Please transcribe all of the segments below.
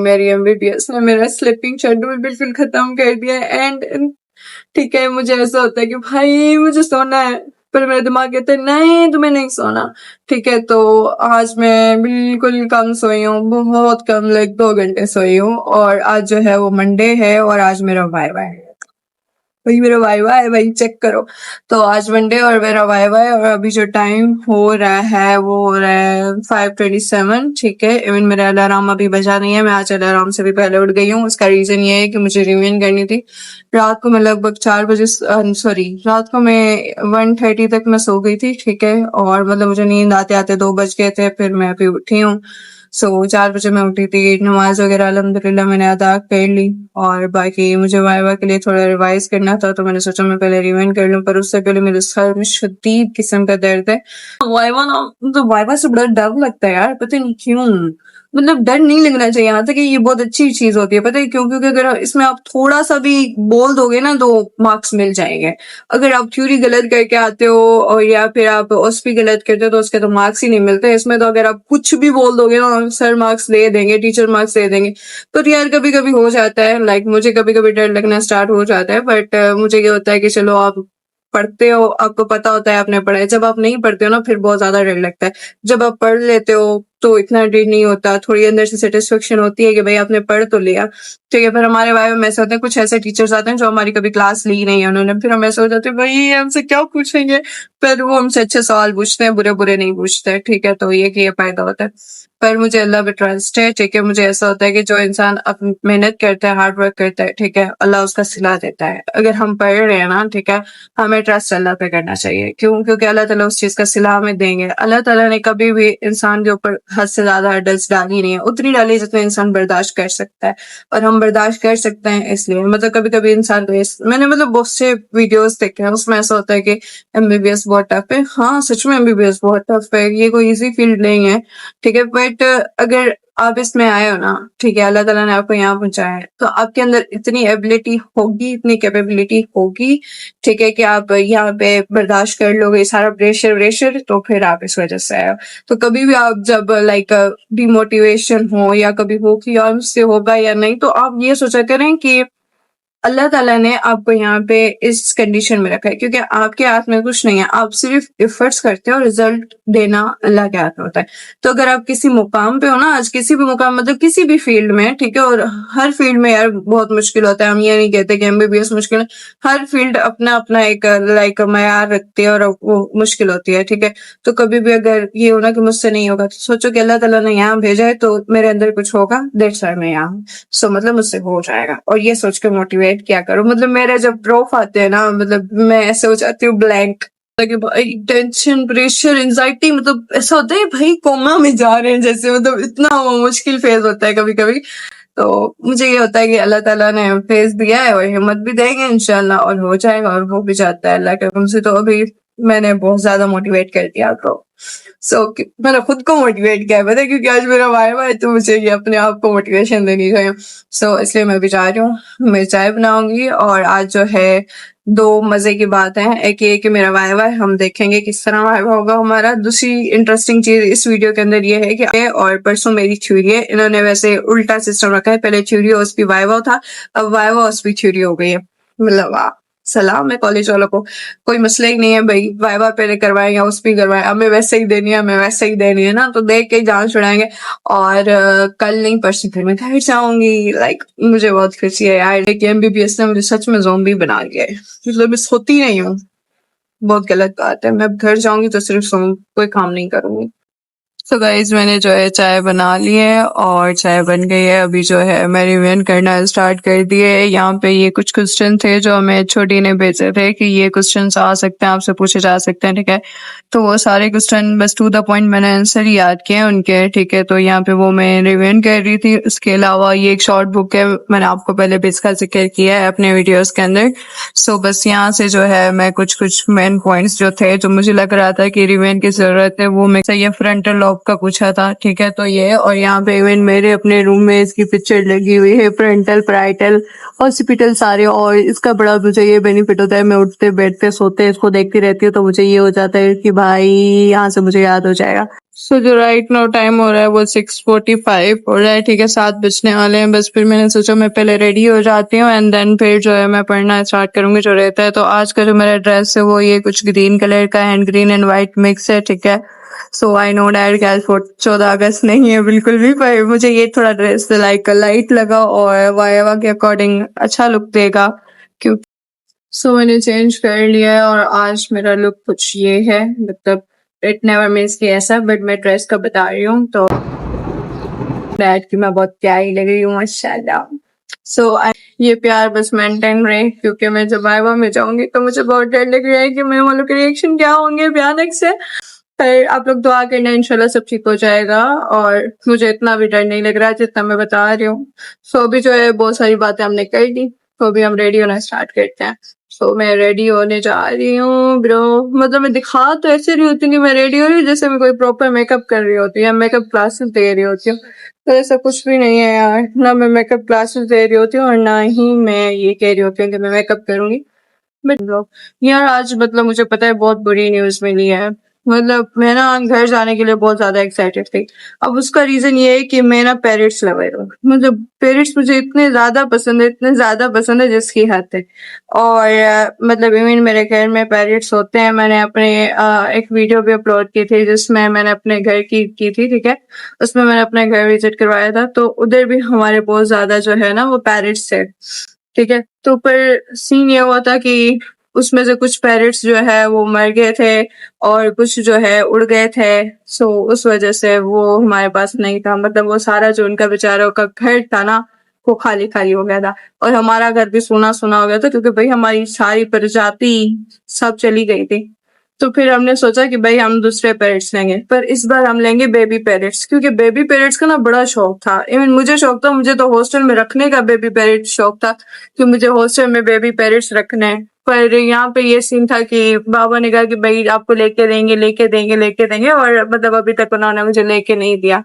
मेरी एमबीबीएस ने मेरा स्लीपिंग शेड्यूल बिल्कुल खत्म कर दिया एंड ठीक है, मुझे ऐसा होता है कि भाई मुझे सोना है, पर मेरा दिमाग कहता है नहीं तुम्हें नहीं सोना। ठीक है, तो आज मैं बिल्कुल कम सोई हूँ, बहुत कम, लाइक 2 घंटे सोई हूँ। और आज जो है वो मंडे है और आज मेरा वाइवा है। वही मेरा वाइवा है भाई, चेक करो। तो आज मंडे और मेरा वाइवा है और अभी जो टाइम हो रहा है वो हो रहा है 5:27। ठीक है, इवन मेरा अलार्म अभी बजा नहीं है, मैं आज अलार्म से भी पहले उठ गई हूँ। उसका रीजन ये है कि मुझे रिवीजन करनी थी। रात को मैं लगभग 4 बजे, सॉरी, रात को मैं 1:30 तक मैं सो गई थी। ठीक है, और मतलब मुझे नींद आते आते 2 बज गए थे, फिर मैं अभी उठी हूँ। 4 बजे मैं उठी थी, नमाज वगैरह अल्हम्दुलिल्लाह मैंने अदा कर ली। और बाकी मुझे वाइवा के लिए थोड़ा रिवाइज करना था, तो मैंने सोचा मैं पहले रिवाइंड कर लूं, पर उससे पहले मेरे सर में शदीद किस्म का दर्द है। वाइवा ना, तो वाइवा से बड़ा डर लगता है यार, पता नहीं क्यों। मतलब डर नहीं लगना चाहिए, यहाँ तक कि ये बहुत अच्छी चीज होती है, पता है क्यों? क्योंकि अगर इसमें आप थोड़ा सा भी बोल दोगे ना तो मार्क्स मिल जाएंगे। अगर आप थ्योरी गलत करके आते हो और या फिर आप उस भी गलत करते हो तो उसके तो मार्क्स ही नहीं मिलते। इसमें तो अगर आप कुछ भी बोल दोगे ना, सर मार्क्स दे देंगे, टीचर मार्क्स दे देंगे। पर यार कभी कभी हो जाता है, लाइक मुझे कभी कभी डर लगना स्टार्ट हो जाता है, बट मुझे ये होता है कि चलो आप पढ़ते हो, आपको पता होता है आपने पढ़ा है। जब आप नहीं पढ़ते हो ना फिर बहुत ज्यादा डर लगता है। जब आप पढ़ लेते हो तो इतना डर नहीं होता, थोड़ी अंदर से सेटिस्फेक्शन होती है कि भाई आपने पढ़ तो लिया। ठीक है, फिर हमारे वाइवा में ऐसे होते हैं, कुछ ऐसे टीचर्स आते हैं जो हमारी कभी क्लास ली नहीं है उन्होंने, फिर हम ऐसे हो जाते हैं भाई हमसे क्या पूछेंगे। फिर वो हमसे अच्छे सवाल पूछते हैं, बुरे बुरे नहीं पूछते। ठीक है, तो ये कि ये फायदा होता है। पर मुझे अल्लाह पे ट्रस्ट है। ठीक है, मुझे ऐसा होता है कि जो इंसान अपनी मेहनत करता है, हार्ड वर्क करता है, ठीक है, अल्लाह उसका सिला देता है। अगर हम पढ़ रहे हैं ना, ठीक है, हमें ट्रस्ट अल्लाह पे करना चाहिए। क्यों? क्योंकि अल्लाह ताला उस चीज का सिला हमें देंगे। अल्लाह ताला ने कभी भी इंसान के ऊपर हद से ज्यादा हर्डल्स डाली नहीं है, उतनी डाली जितना इंसान बर्दाश्त कर सकता है। और हम बर्दाश्त कर सकते हैं इसलिए, मतलब कभी कभी इंसान को मैंने मतलब बहुत से वीडियोस देखे हैं, उसमें ऐसा होता है कि एमबीबीएस बहुत टफ है। हाँ, सच में एमबीबीएस बहुत टफ है, ये कोई इजी फील्ड नहीं है। ठीक है, बट अगर आप इसमें आए हो ना, ठीक है, अल्लाह ताला ने आपको यहाँ पहुंचाया है, तो आपके अंदर इतनी एबिलिटी होगी, इतनी कैपेबिलिटी होगी, ठीक है, कि आप यहाँ पे बर्दाश्त कर लोगे सारा प्रेशर व्रेशर, तो फिर आप इस वजह से आए हो। तो कभी भी आप जब लाइक डिमोटिवेशन हो या कभी हो कि यार मुझसे होगा या नहीं, तो आप ये सोचा करें कि अल्लाह ताला ने आपको यहाँ पे इस कंडीशन में रखा है क्योंकि आपके हाथ में कुछ नहीं है, आप सिर्फ एफर्ट्स करते हो, रिजल्ट देना अल्लाह के हाथ में होता है। तो अगर आप किसी मुकाम पे हो ना, आज किसी भी मुकाम, मतलब किसी भी फील्ड में, ठीक है, और हर फील्ड में यार बहुत मुश्किल होता है, हम ये नहीं कहते कि एमबीबीएस मुश्किल है। हर फील्ड अपना अपना एक लाइक मयार रखती है और वो मुश्किल होती है। ठीक है, तो कभी भी अगर ये हो ना कि मुझसे नहीं होगा, तो सोचो कि अल्लाह ताला ने यहाँ भेजा है तो मेरे अंदर कुछ होगा, दैट्स व्हाई मैं यहाँ हूँ। सो मतलब मुझसे हो जाएगा, और ये सोच के मोटिवेट क्या करो। मतलब मेरे जब प्रूफ आते हैं ना, मतलब मैं ऐसे हो जाती हूँ ब्लैंक, कि भाई टेंशन, प्रेशर, एंजाइटी, मतलब ऐसा होता है भाई कोमा में जा रहे हैं जैसे, मतलब इतना वो मुश्किल फेज होता है कभी कभी। तो मुझे ये होता है कि अल्लाह ताला ने फेज दिया है और हिम्मत भी देंगे इंशाल्लाह, और हो जाएगा, और वो भी चाहता है अल्लाह के हुक्म से। तो अभी मैंने बहुत ज्यादा मोटिवेट कर दिया आपको। मैंने खुद को मोटिवेट किया है, पता है, क्योंकि आज मेरा वाइवा है तो मुझे ये अपने आप को मोटिवेशन देनी चाहिए। इसलिए मैं भी जा रही हूँ, मैं चाय बनाऊंगी। और आज जो है 2 मजे की बात है, एक ये कि मेरा वाइवा है, हम देखेंगे किस तरह वाइवा होगा हमारा। दूसरी इंटरेस्टिंग चीज इस वीडियो के अंदर ये है कि और परसों मेरी थ्योरी है, इन्होंने वैसे उल्टा सिस्टम रखा है, पहले थ्योरी और उस पे वाइवा था, अब वाइवा और उस पे थ्योरी हो गई है। मतलब वाह, सलाम है कॉलेज वालों को, कोई मसला ही नहीं है भाई, वाइवा पहले करवाए या उस पे करवाए, हमें वैसे ही देनी है, हमें वैसे ही देनी है ना, तो देख के ही जान छुड़ाएंगे। और कल नहीं परसों फिर मैं घर जाऊंगी। लाइक मुझे बहुत खुशी है यार कि एमबीबीएस ने मुझे सच में ज़ॉम्बी बना दिया है, मतलब मैं सोती नहीं हूँ, बहुत गलत बात है। मैं घर जाऊंगी तो सिर्फ सोऊंगी, कोई काम नहीं करूंगी। तो गाइज मैंने जो है चाय बना ली है और चाय बन गई है, अभी जो है मैं रिवीजन करना स्टार्ट कर दिए। यहाँ पे ये कुछ क्वेश्चन थे जो हमें छोटी ने भेजे थे कि ये क्वेश्चन आ सकते हैं, आपसे पूछे जा सकते हैं। ठीक है, तो वो सारे क्वेश्चन बस टू द पॉइंट मैंने आंसर याद किए हैं उनके। ठीक है, तो यहाँ पे वो मैं रिवीजन कर रही थी। उसके अलावा ये एक शॉर्ट बुक है, मैंने आपको पहले भी इसका जिक्र किया है अपने वीडियोस के अंदर। बस यहाँ से जो है मैं कुछ मेन पॉइंट्स जो थे, जो मुझे लग रहा था कि रिवीजन की जरूरत है, वो मैं ये फ्रंटल लॉब का पूछा था। ठीक है, तो ये, और यहाँ पे इवन मेरे अपने रूम में इसकी पिक्चर लगी हुई है, फ्रंटल, पैराइटल, ऑक्सीपिटल सारे। और इसका बड़ा मुझे ये बेनिफिट होता है, मैं उठते बैठते सोते इसको देखती रहती हूँ, तो मुझे ये हो जाता है कि भाई यहाँ से मुझे याद हो जाएगा। सो जो राइट नो टाइम हो रहा है वो 6:45 हो रहा है, ठीक है, 7 बजने वाले हैं बस। फिर मैंने सोचा मैं पहले रेडी हो जाती हूँ एंड देन फिर जो है मैं पढ़ना स्टार्ट करूंगी जो रहता है। तो आज का जो मेरा ड्रेस है वो ये कुछ ग्रीन कलर का है, ग्रीन एंड व्हाइट मिक्स है, ठीक है। सो आई नो डैट कि आज 14 अगस्त नहीं है बिल्कुल भी, पर मुझे ये थोड़ा ड्रेस लाइक लाइट लगा और वाइवा के अकॉर्डिंग अच्छा लुक देगा, क्योंकि सो मैंने चेंज कर लिया है और आज मेरा लुक कुछ ये है, मतलब इट नेवर मीन्स कि ऐसा, बट मैं ड्रेस का बता रही हूँ तो डैड की मैं बहुत प्यारी लग रही हूँ माशाल्लाह। सो ये प्यार बस मेंटेन रहे, क्योंकि मैं जब वाइवा में जाऊंगी तो मुझे बहुत डर लग रहा है कि मेरे वालों के रिएक्शन क्या होंगे भयानक से। पर आप लोग दुआ करना, इंशाल्लाह सब ठीक हो जाएगा और मुझे इतना भी डर नहीं लग रहा जितना मैं बता रही हूँ। सो अभी जो है बहुत सारी बातें हमने कर ली, तो अभी हम रेडी होना स्टार्ट करते हैं। सो मैं रेडी होने जा रही हूँ ब्रो, मतलब मैं दिखा तो ऐसे रही होती हूँ कि मैं रेडी हो रही हूँ जैसे मैं कोई प्रॉपर मेकअप कर रही होती हूँ या मेकअप क्लासेस दे रही होती हूँ, तो ऐसा कुछ भी नहीं है यार। ना मैं मेकअप क्लासेस दे रही होती हूँ और ना ही मैं ये कह रही होती हूँ कि मैं मेकअप करूंगी। बट लोग यार आज मतलब मुझे पता है बहुत बुरी न्यूज मिली है, मतलब मैं ना घर जाने के लिए बहुत ज्यादा एक्साइटेड थी। अब उसका रीजन ये है कि मैं ना पेरेंट्स लवर हूँ, मतलब पेरेंट्स मुझे इतने ज्यादा पसंद है, इतने ज्यादा पसंद है जिसकी हद है। और मतलब इवन मेरे घर में पेरेंट्स होते हैं। मैंने अपने एक वीडियो भी अपलोड की थी जिसमें मैंने अपने घर की थी, ठीक है। उसमें मैंने अपने घर विजिट करवाया था, तो उधर भी हमारे बहुत ज्यादा जो है ना वो पेरेंट्स थे, ठीक है। तो पर सीन ये हुआ था कि उसमें से कुछ पैरेट्स जो है वो मर गए थे और कुछ जो है उड़ गए थे। सो उस वजह से वो हमारे पास नहीं था, मतलब वो सारा जो उनका बेचारों का घर था ना वो खाली खाली हो गया था। और हमारा घर भी सूना सूना हो गया था, क्योंकि भाई हमारी सारी प्रजाति सब चली गई थी। तो फिर हमने सोचा कि भाई हम दूसरे पेरेट्स लेंगे, पर इस बार हम लेंगे बेबी पेरेट्स, क्योंकि बेबी पेरेट्स का ना बड़ा शौक था। इवन मुझे शौक था, मुझे तो हॉस्टल में रखने का बेबी पेरेट्स शौक था कि मुझे हॉस्टल में बेबी पेरेट्स रखने हैं। पर यहाँ पे ये सीन था कि बाबा ने कहा कि भाई आपको लेके देंगे लेके देंगे लेके देंगे, और मतलब अभी तक उन्होंने मुझे लेके नहीं दिया।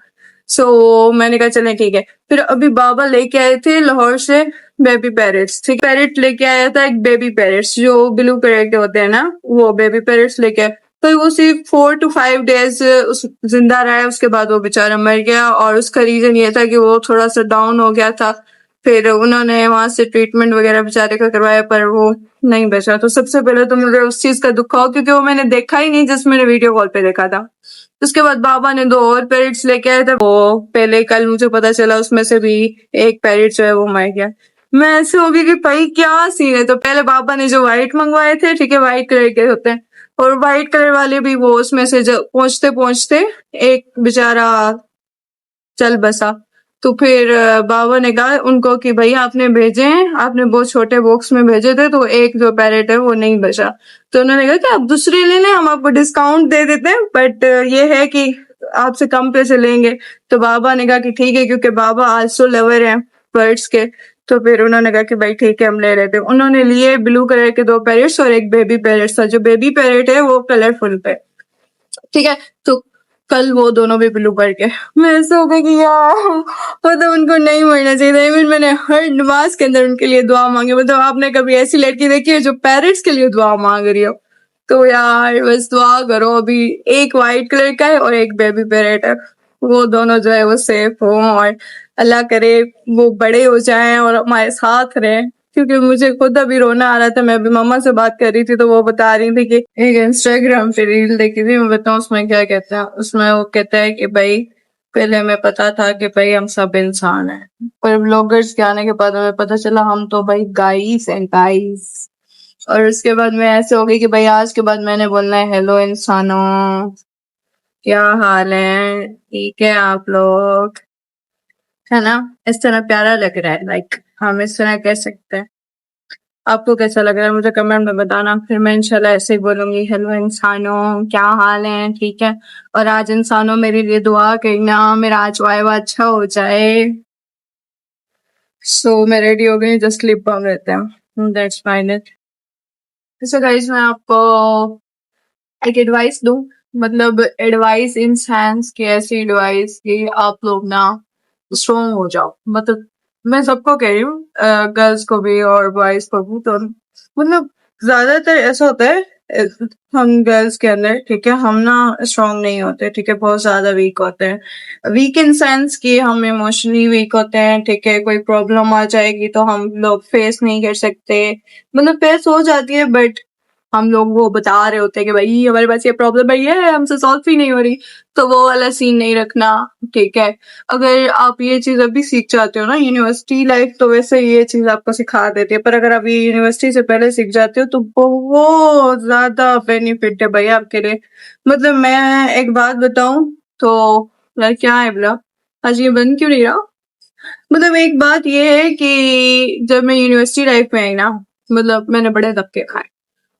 सो मैंने कहा चलें ठीक है। फिर अभी बाबा लेके आए थे लाहौर से बेबी पैरेट्स, ठीक, पैरेट लेके आया था एक बेबी पैरेट्स जो ब्लू कलर के होते हैं ना, वो बेबी पैरेट्स लेके आए। तो वो सिर्फ 4 to 5 डेज उस जिंदा रहा है, उसके बाद वो बेचारा मर गया। और उसका रीजन ये था कि वो थोड़ा सा डाउन हो गया था। फिर उन्होंने वहां से ट्रीटमेंट वगैरह बेचारे का करवाया, पर वो नहीं बचा। तो सबसे पहले तो मुझे उस चीज का दुख हुआ, क्योंकि वो मैंने देखा ही नहीं जिस मैंने वीडियो कॉल पे देखा था। उसके बाद बाबा ने 2 और पैरेट्स लेके आए थे, वो पहले कल मुझे पता चला उसमें से भी एक पैरेट जो है वो मर गया। मैं ऐसे हो गई कि भाई क्या सीन है। तो पहले बाबा ने जो व्हाइट मंगवाए थे, ठीक है, व्हाइट कलर के होते हैं, और व्हाइट कलर वाले भी वो उसमें से जो पहुंचते पहुंचते एक बेचारा चल बसा। तो फिर बाबा ने कहा उनको कि भाई आपने भेजे हैं, आपने बहुत छोटे बॉक्स में भेजे थे, तो एक जो पैरेट है वो नहीं बचा। तो उन्होंने कहा कि आप दूसरे ले लें, हम आपको डिस्काउंट दे देते हैं, बट ये है कि आपसे कम पैसे लेंगे। तो बाबा ने कहा कि ठीक है, क्योंकि बाबा आल्सो लवर हैं बर्ड्स के। तो फिर उन्होंने कहा कि भाई ठीक है हम ले लेते हैं। उन्होंने लिए ब्लू कलर के 2 पैरेट्स और एक बेबी पैरेट था। जो बेबी पैरेट है वो कलरफुल पे, ठीक है। तो कल वो दोनों भी ब्लू कर गए। मैं ऐसे हो गई कि यार मतलब उनको नहीं मरना चाहिए था। इवन मैंने हर नमाज के अंदर उनके लिए दुआ मांगी, मतलब आपने कभी ऐसी लड़की देखी है जो पेरेंट्स के लिए दुआ मांग रही हो? तो यार बस दुआ करो, अभी एक व्हाइट कलर का है और एक बेबी पैरेट है, वो दोनों जो है वो सेफ हो, और अल्लाह करे वो बड़े हो जाएं और हमारे साथ रहें। क्योंकि मुझे खुद अभी रोना आ रहा था। मैं अभी मम्मा से बात कर रही थी तो वो बता रही थी कि एक इंस्टाग्राम पे रील देखी थी, मैं बताऊं उसमें क्या कहते हैं। उसमें वो कहता है कि भाई पहले हमें पता था कि भाई हम सब इंसान हैं, पर ब्लॉगर्स के आने के बाद हमें पता चला हम तो भाई गाइस एंड गाइस। और उसके बाद मैं ऐसे हो गई कि भाई आज के बाद मैंने बोलना है हेलो इंसानों, क्या हाल है, ठीक है आप लोग, है ना? इस तरह प्यारा लग रहा है, लाइक हम इस तरह कह सकते हैं। आपको कैसा लग रहा है मुझे कमेंट में बताना, फिर मैं इंशाल्लाह ऐसे ही बोलूंगी हेलो इंसानों, क्या हाल है, ठीक है। और आज इंसानों मेरे लिए दुआ करना, मेरा आज वाइवा अच्छा हो जाए। सो मैं रेडी हो गई, जस्ट लिप बाम रहते हैं, that's fine it. So guys मैं आपको एक एडवाइस दूं, मतलब एडवाइस इन सेंस की ऐसी एडवाइस कि आप लोग ना स्ट्रॉन्ग हो जाओ। मतलब मैं सबको कह रही हूँ, गर्ल्स को भी और बॉयज को भी। तो मतलब ज्यादातर ऐसा होता है हम गर्ल्स के अंदर, ठीक है, हम ना स्ट्रांग नहीं होते, ठीक है, बहुत ज्यादा वीक होते हैं। वीक इन सेंस कि हम इमोशनली वीक होते हैं, ठीक है, कोई प्रॉब्लम आ जाएगी तो हम लोग फेस नहीं कर सकते, मतलब फेस हो जाती है बट हम लोग वो बता रहे होते हैं कि भाई हमारे पास ये प्रॉब्लम है, ये हमसे सॉल्व ही नहीं हो रही, तो वो वाला सीन नहीं रखना, ठीक है। अगर आप ये चीज अभी सीख जाते हो ना, यूनिवर्सिटी लाइफ तो वैसे ये चीज आपको सिखा देती है, पर अगर आप ये यूनिवर्सिटी से पहले सीख जाते हो तो बहुत ज्यादा बेनिफिट है भाई आपके लिए। मतलब मैं एक बात बताऊं तो यार क्या है बोला, आज ये बन क्यों नहीं रहा। मतलब एक बात ये है कि जब मैं यूनिवर्सिटी लाइफ में आई ना, मतलब मैंने बड़े धक्के खाए,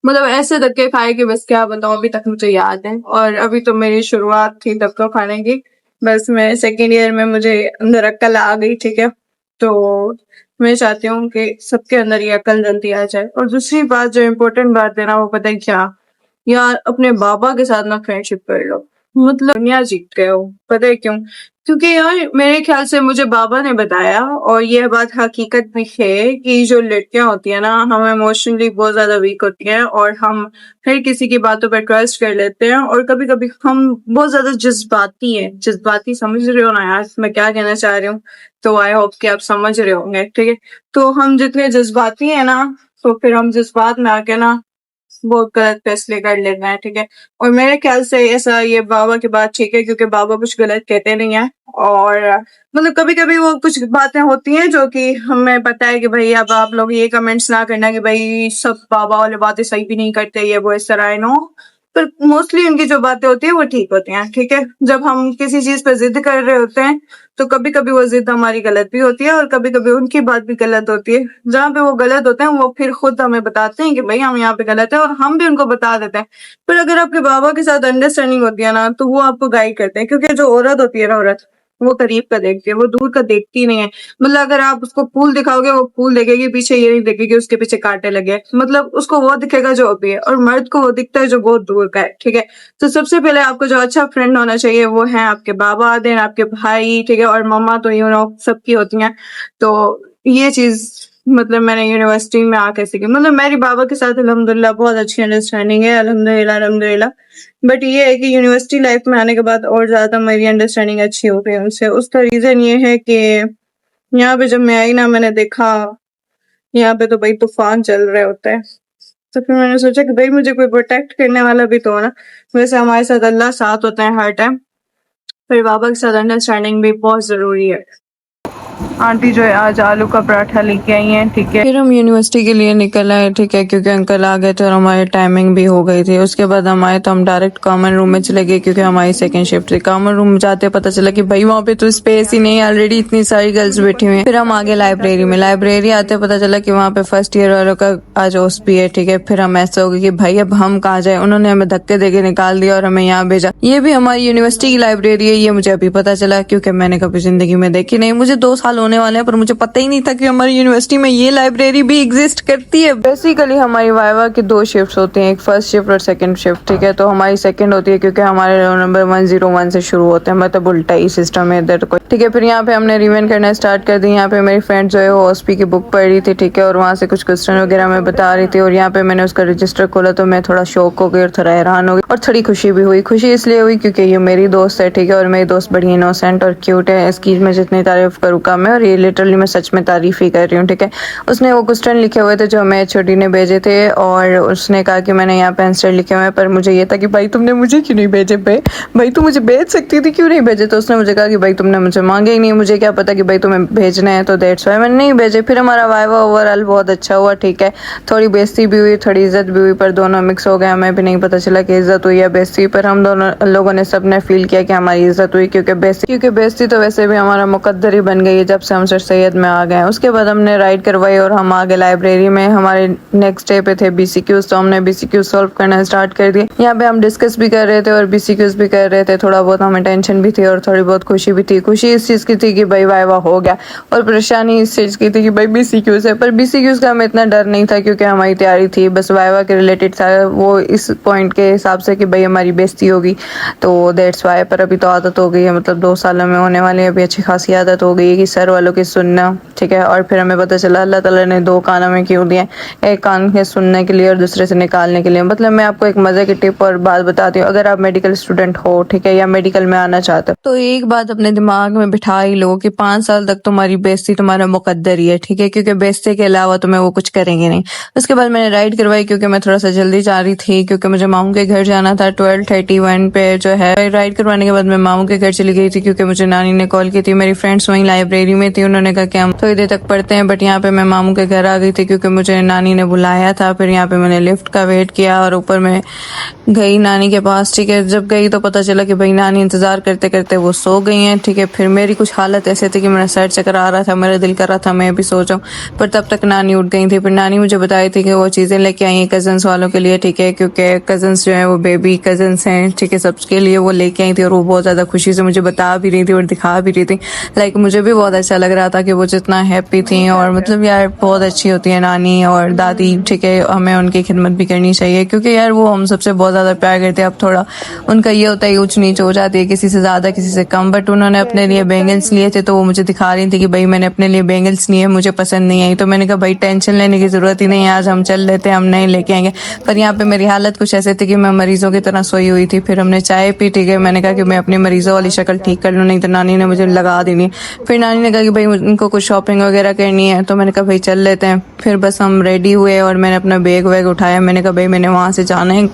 मतलब ऐसे धक्के खाए कि बस क्या बताऊं, अभी तक मुझे याद है। और अभी तो मेरी शुरुआत थी धक्का खाने की, बस मैं सेकेंड ईयर में मुझे अंदर अक्ल आ गई, ठीक है। तो मैं चाहती हूँ कि सबके अंदर ये अक्ल जल्दी आ जाए। और दूसरी बात जो इम्पोर्टेंट बात है ना, वो पता है क्या, यार अपने बाबा के साथ ना फ्रेंडशिप कर लो, मतलब दुनिया जीत गए हो। पता है क्यों? क्योंकि यार मेरे ख्याल से मुझे बाबा ने बताया, और यह बात हकीकत भी है कि जो लड़कियां होती है ना, हम इमोशनली बहुत ज्यादा वीक होती हैं और हम हर किसी की बातों पर ट्रस्ट कर लेते हैं, और कभी कभी हम बहुत ज्यादा जज्बाती हैं। जज्बाती समझ रहे हो ना यार मैं क्या कहना चाह रही हूँ, तो आई होप कि आप समझ रहे होंगे, ठीक है। तो हम जितने जज्बाती हैं ना, तो फिर हम जज्बात में आके ना बहुत गलत फैसले कर लेते हैं, ठीक है। और मेरे ख्याल से ऐसा ये बाबा की बात ठीक है, क्योंकि बाबा कुछ गलत कहते नहीं है। और मतलब कभी कभी वो कुछ बातें होती हैं जो कि हमें पता है कि भाई अब आप लोग ये कमेंट्स ना करना कि भाई सब बाबा वाले बातें सही भी नहीं करते, ये वो इस तरह, आई नो, पर मोस्टली उनकी जो बातें होती है वो ठीक होती हैं, ठीक है। जब हम किसी चीज पे जिद कर रहे होते हैं तो कभी कभी वो जिद हमारी गलत भी होती है, और कभी कभी उनकी बात भी गलत होती है। जहाँ पे वो गलत होते हैं वो फिर खुद हमें बताते हैं कि भाई हम यहाँ पे गलत है, और हम भी उनको बता देते हैं। पर अगर आपके बाबा के साथ अंडरस्टैंडिंग होती है ना, तो वो आपको गाइड करते हैं, क्योंकि जो औरत होती है ना, औरत वो करीब का देखती है, वो दूर का देखती नहीं है। मतलब अगर आप उसको फूल दिखाओगे वो फूल देखेगी, पीछे ये नहीं देखेगी उसके पीछे कांटे लगे, मतलब उसको वो दिखेगा जो अभी है, और मर्द को वो दिखता है जो बहुत दूर का है, ठीक है। तो सबसे पहले आपको जो अच्छा फ्रेंड होना चाहिए वो है आपके बाबा, देन आपके भाई, ठीक है, और मम्मा तो यू नो सबकी होती हैं। तो ये चीज मतलब मैंने यूनिवर्सिटी में आके सीखी। मतलब मेरी बाबा के साथ अल्हम्दुलिल्लाह बहुत अच्छी अंडरस्टैंडिंग है, अल्हम्दुलिल्लाह अल्हम्दुलिल्लाह। बट ये है कि यूनिवर्सिटी लाइफ में आने के बाद और ज्यादा मेरी अंडरस्टैंडिंग अच्छी हो गई उनसे। उसका रीजन ये है कि यहाँ पे जब मैं आई ना, मैंने देखा यहाँ पे तो भाई तूफान चल रहे होते हैं। तो फिर मैंने सोचा कि भाई मुझे कोई प्रोटेक्ट करने वाला भी तो हो ना। वैसे हमारे साथ अल्लाह साथ होता है हर टाइम, फिर बाबा के साथ अंडरस्टैंडिंग भी बहुत जरूरी है। आंटी जो है आज आलू का पराठा लेके आई हैं, ठीक है। फिर हम यूनिवर्सिटी के लिए निकल आए, ठीक है, क्योंकि अंकल आ गए थे और हमारी टाइमिंग भी हो गई थी। उसके बाद हम आए तो हम डायरेक्ट कॉमन रूम में चले गए, क्योंकि हमारी सेकंड शिफ्ट थी। कॉमन रूम में जाते पता चला कि भाई वहाँ पे तो स्पेस ही नहीं है, ऑलरेडी इतनी सारी गर्ल्स बैठी हुई हैं। फिर हम आगे लाइब्रेरी में, लाइब्रेरी आते पता चला कि वहाँ पे फर्स्ट ईयर वालों का आज ओस भी है, ठीक है। फिर हम ऐसे हो गए कि भाई अब हम कहाँ जाए, उन्होंने हमें धक्के देके निकाल दिया और हमें यहाँ भेजा। ये भी हमारी यूनिवर्सिटी की लाइब्रेरी है, ये मुझे अभी पता चला, क्योंकि मैंने कभी जिंदगी में देखी नहीं। मुझे 2 साल होने वाले हैं पर मुझे पता ही नहीं था कि हमारी यूनिवर्सिटी में ये लाइब्रेरी भी एग्जिस्ट करती है। बेसिकली हमारी वाइवा की 2 शिफ्ट्स होती हैं, एक फर्स्ट शिफ्ट और सेकंड शिफ्ट, ठीक है। तो हमारी सेकंड होती है क्योंकि हमारे रोल नंबर 101 से शुरू होते हैं, मतलब उल्टा ही सिस्टम है इधर को, ठीक है। फिर यहाँ पे हमने रिवीजन करना स्टार्ट कर दी। यहाँ पे मेरी फ्रेंड जो है वो ओएसपी की बुक पढ़ रही थी, ठीक है, और वहाँ से कुछ क्वेश्चन वगैरह मैं बता रही थी, और यहाँ पे मैंने उसका रजिस्टर खोला तो मैं थोड़ा शौक हो गई और थोड़ा हैरान हो गई, और थोड़ी खुशी भी हुई। खुशी इसलिए हुई क्योंकि ये मेरी दोस्त है, ठीक है, और मेरी दोस्त बड़ी इनोसेंट और क्यूट है। इसकी मैं जितनी तारीफ करूँ कम है, और ये लिटरली मैं सच में तारीफ ही कर रही हूँ, ठीक है। उसने वो क्वेश्चन लिखे हुए थे जो हमें छोटी ने भेजे थे, और उसने कहा कि मैंने यहाँ पे आंसर लिखे हुए हैं, पर मुझे ये था कि भाई तुमने मुझे क्यों नहीं भेजे, भाई तू मुझे भेज सकती थी, क्यों नहीं भेजे। तो उसने मुझे कहा कि भाई तुमने मुझे मांगे ही नहीं, मुझे क्या पता कि भाई तुम्हें भेजना है, तो दैट्स व्हाई मैंने नहीं भेजे। फिर हमारा वाइवा ओवरऑल बहुत अच्छा हुआ, ठीक है। थोड़ी बेइज्जती भी हुई, थोड़ी इज्जत भी हुई, पर दोनों मिक्स हो गए। हमें भी नहीं पता चला कि इज्जत हुई या बेइज्जती, पर हम दोनों लोगों ने सबने फील किया कि हमारी इज्जत हुई, क्योंकि बेइज्जती तो वैसे भी हमारा मुकद्दर ही बन गई है जब से हम सर सैयद में आ गए। उसके बाद हमने राइड करवाई और हम आगे लाइब्रेरी में, हमारे नेक्स्ट डे पे थे बीसीक्यूज, तो हमने बीसीक्यूज सॉल्व करना स्टार्ट कर दिए। यहाँ पे हम डिस्कस भी कर रहे थे और बीसीक्यूज भी कर रहे थे। थोड़ा बहुत हमें टेंशन भी थी और थोड़ी बहुत खुशी भी थी। खुशी इस चीज की थी कि भाई वाइवा हो गया, और परेशानी इस चीज की थी कि भाई बीसीक्यूज है। पर बीसीक्यूज का हमें इतना डर नहीं था क्योंकि हमारी तैयारी थी, बस वाइवा के रिलेटेड था वो, इस पॉइंट के हिसाब से कि भाई हमारी बेइज्जती होगी, तो दैट्स वाई। पर अभी तो आदत हो गई है, मतलब 2 सालों में होने वाली है, अभी अच्छी खासी आदत हो गई है कि सर वालों की सुनना, ठीक है। और फिर हमें पता चला अल्लाह ताला ने 2 कान हमें क्यों दिए, एक कान के सुनने के लिए और दूसरे से निकालने के लिए। मतलब मैं आपको एक मजे की टिप और बात बताती हूँ, अगर आप मेडिकल स्टूडेंट हो, ठीक है, या मेडिकल में आना चाहते हो, तो एक बात अपने दिमाग में बिठा ही लो कि 5 साल तक तुम्हारी बेइज्जती तुम्हारा मुकद्दर ही है, ठीक है, क्योंकि बेइज्जती के अलावा तुम्हें वो कुछ करेंगे नहीं। उसके बाद मैंने राइड करवाई क्योंकि मैं थोड़ा सा जल्दी जा रही थी, क्योंकि मुझे मामू के घर जाना था 12:31 पे जो है। राइड करवाने के बाद मैं मामू के घर चली गई थी क्योंकि मुझे नानी ने कॉल की थी। मेरी फ्रेंड्स वहीं लाइब्रेरी में थी, उन्होंने कहा कि हम थोड़ी देर तक पढ़ते हैं, बट यहाँ पे मैं मामू के घर आ गई थी क्योंकि मुझे नानी ने बुलाया था। फिर यहाँ पे मैंने लिफ्ट का वेट किया और ऊपर मैं गई नानी के पास, ठीक है। जब गई तो पता चला कि भाई नानी इंतजार करते करते वो सो गई हैं, ठीक है। फिर मेरी कुछ हालत ऐसे थी कि मेरा सर चक्कर आ रहा था, मेरा दिल कर रहा था मैं भी सो जाऊं, पर तब तक नानी उठ गई थी। फिर नानी मुझे बताई थी कि वो चीजें लेके आई हैं कजन्स वालों के लिए, ठीक है, क्योंकि कजन्स जो है वो बेबी कजन्स हैं, ठीक है, सबके लिए वो लेके आई थी। और वो बहुत ज्यादा खुशी से मुझे बता भी रही थी और दिखा भी रही थी। लाइक मुझे भी बहुत अच्छा लग रहा था कि वो जितना हैप्पी थी। और मतलब यार बहुत अच्छी होती है नानी और दादी, ठीक है, हमें उनकी खिदमत भी करनी चाहिए क्योंकि यार वो हम सबसे बहुत ज्यादा प्यार करते हैं। अब थोड़ा उनका ये होता है ऊंच नीच हो जाती है, किसी से ज्यादा किसी से कम, बट उन्होंने अपने लिए बैंगल्स लिए थे तो वो मुझे दिखा रही थी कि भाई मैंने अपने लिए बैंगल्स लिए, मुझे पसंद नहीं आई। तो मैंने कहा भाई टेंशन लेने की जरूरत ही नहीं है, आज हम चल लेते हैं, हम नहीं लेके आएंगे। पर यहाँ पे मेरी हालत कुछ ऐसे थी कि मैं मरीजों की तरह सोई हुई थी। फिर हमने चाय पी, ठीक है, मैंने कहा कि मैं अपनी मरीजों वाली शक्ल ठीक कर लूँ, नहीं तो नानी ने मुझे लगा देनी। फिर नानी ने कहा कि भाई उनको कुछ शॉपिंग वगैरह करनी है, तो मैंने कहा भाई चल लेते हैं। फिर बस हम रेडी हुए और मैंने अपना बैग वैग उठाया। मैंने कहा भाई मैंने वहाँ से जाना है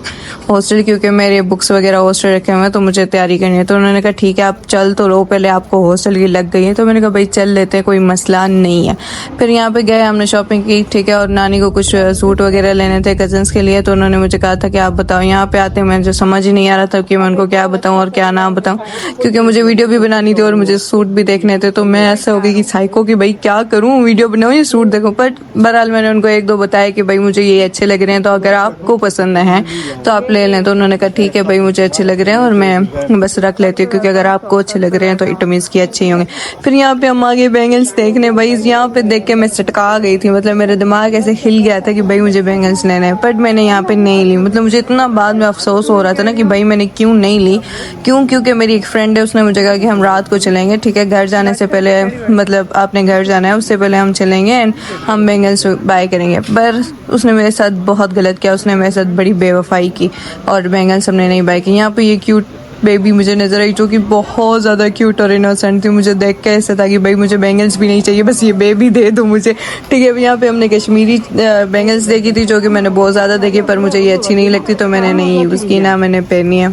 हॉस्टल, क्योंकि मेरे बुक्स वगैरह हॉस्टल रखे हुए हैं तो मुझे तैयारी करनी है। तो उन्होंने कहा ठीक है आप चल तो लो, पहले आपको हॉस्टल की लग गई है। तो मैंने कहा भाई चल लेते हैं, कोई मसला नहीं है। फिर यहाँ पे गए, हमने शॉपिंग की, ठीक है। और नानी को कुछ सूट वगैरह लेने थे कजन्स के लिए, तो उन्होंने मुझे कहा था कि आप बताओ। यहाँ पे आते हैं मुझे समझ ही नहीं आ रहा था कि मैं उनको क्या बताऊँ और क्या ना बताऊँ, क्योंकि मुझे वीडियो भी बनानी थी और मुझे सूट भी देखने थे। तो मैं ऐसा हो गई कि साइको कि भाई क्या करूँ, वीडियो बनाऊँ या सूट देखूँ। बट बहरहाल मैंने उनको 1-2 बताया कि भाई मुझे ये अच्छे लग रहे हैं, तो अगर आपको पसंद है तो आप ले लें। तो उन्होंने कहा ठीक है भाई मुझे अच्छे लग रहे हैं और मैं बस रख लेती हूँ, क्योंकि अगर आपको अच्छे लग रहे हैं तो इट मीन्स की अच्छे ही होंगे। फिर यहाँ पे हम आगे बैंगल्स देखने, भाई यहाँ पे देख के मैं सटका गई थी। मतलब मेरा दिमाग ऐसे हिल गया था कि भाई मुझे बैंगल्स लेना है, बट मैंने यहाँ पे नहीं ली। मतलब मुझे इतना बाद में अफसोस हो रहा था ना कि भाई मैंने क्यों नहीं ली। क्योंकि मेरी एक फ्रेंड है, उसने मुझे कहा कि हम रात को चलेंगे, ठीक है, घर जाने से पहले, मतलब आपने घर जाना है उससे पहले हम चलेंगे एंड हम बैंगल्स बाय करेंगे। पर उसने मेरे साथ बहुत गलत किया, उसने मेरे साथ बड़ी बेवफाई की और बैंगल्स हमने नहीं बाय की। यहाँ पे ये क्यूट बेबी मुझे नजर आई जो कि बहुत ज़्यादा क्यूट और इनोसेंट थी। मुझे देख के ऐसा था कि भाई मुझे बैंगल्स भी नहीं चाहिए, बस ये बेबी दे दो मुझे, ठीक है। यहाँ पे हमने कश्मीरी बैंगल्स देखी थी जो कि मैंने बहुत ज़्यादा देखी, पर मुझे ये अच्छी नहीं लगती तो मैंने नहीं यूज़ की, ना मैंने पहनी है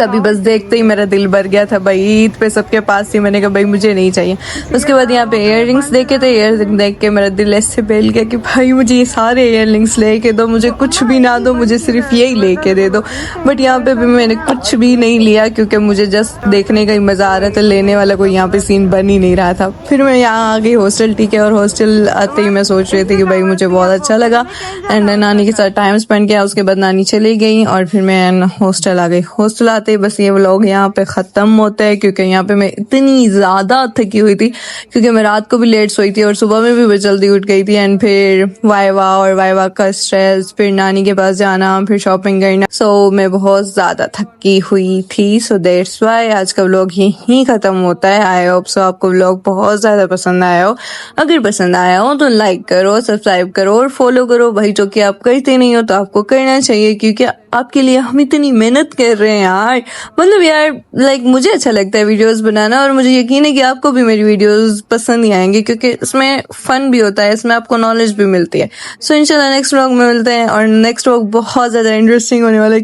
कभी। बस देखते ही मेरा दिल भर गया था भाई, ईद पे सबके पास थी, मैंने कहा भाई मुझे नहीं चाहिए। उसके बाद यहाँ पे ईयर रिंग्स देखे थे, ईयर रिंग देख के मेरा दिल ऐसे बेल गया कि भाई मुझे ये सारे ईयर रिंग्स लेके दो, मुझे कुछ भी ना दो, मुझे सिर्फ यही लेके दे दो। बट यहाँ पे भी मैंने कुछ भी नहीं लिया क्योंकि मुझे जस्ट देखने का ही मजा आ रहा था, लेने वाला कोई यहाँ पे सीन बन ही नहीं रहा था। फिर मैं यहाँ आ गई हॉस्टल, ठीक है। और हॉस्टल आते ही मैं सोच रही थी कि भाई मुझे बहुत अच्छा लगा एंड नानी के साथ टाइम स्पेंड किया। उसके बाद नानी चली गई और फिर मैं हॉस्टल आ गई। हॉस्टल आते ही बस ये व्लॉग यहाँ पे खत्म होता है, क्योंकि यहाँ पे मैं इतनी ज्यादा थकी हुई थी क्योंकि मैं रात को भी लेट सोई थी और सुबह में भी मैं जल्दी उठ गई थी एंड फिर वाइवा का स्ट्रेस, फिर नानी के पास जाना, फिर शॉपिंग करना। सो मैं बहुत ज्यादा थकी हुई थी। सो दैट्स वाई आज का व्लॉग यहीं खत्म होता है। आई होप सो आपको व्लॉग बहुत ज्यादा पसंद आया हो। अगर पसंद आया हो तो लाइक करो, सब्सक्राइब करो और फॉलो करो भाई, जो कि आप करते नहीं हो तो आपको करना चाहिए, क्योंकि आपके लिए हम इतनी मेहनत कर रहे हैं यार। मतलब यार लाइक मुझे अच्छा लगता है वीडियोस बनाना और मुझे यकीन है कि आपको भी मेरी वीडियोस पसंद ही आएंगी, क्योंकि इसमें फन भी होता है, इसमें आपको नॉलेज भी मिलती है। सो इंशाल्लाह नेक्स्ट व्लॉग में मिलते हैं और नेक्स्ट व्लॉग बहुत ज्यादा इंटरेस्टिंग होने वाला है।